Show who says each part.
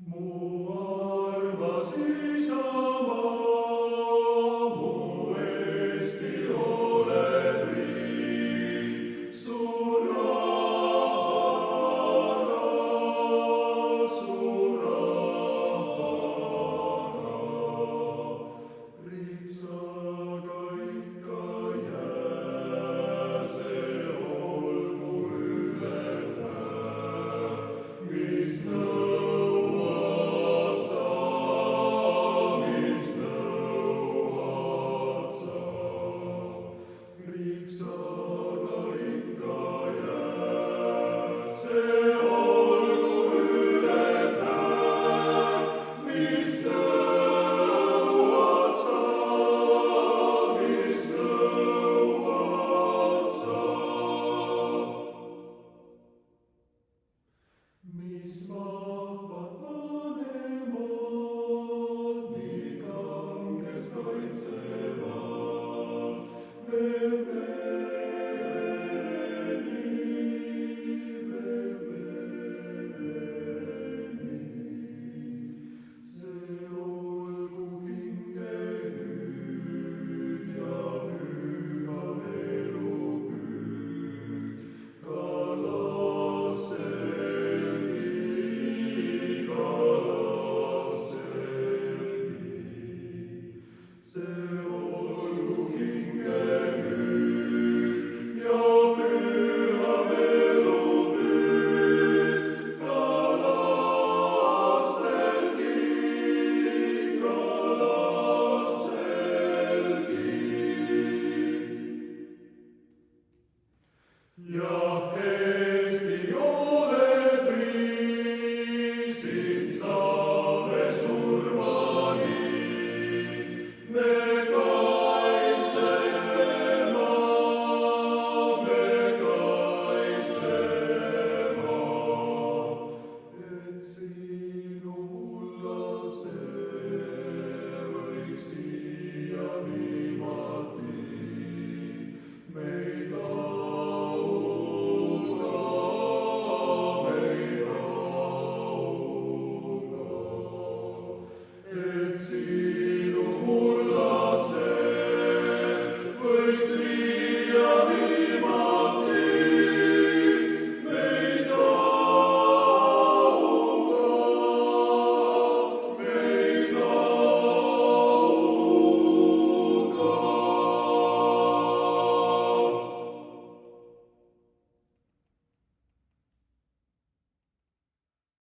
Speaker 1: Mu armas isamaa, mu Eesti oled riik, su rahvaga, riiksaga ikka jää, see olgu ületäär, mis nõuad sa, mis nõuad sa. Riiksaga ikka jää, see olgu ületäär, mis nõuad sa, mis nõuad sa. Mis ma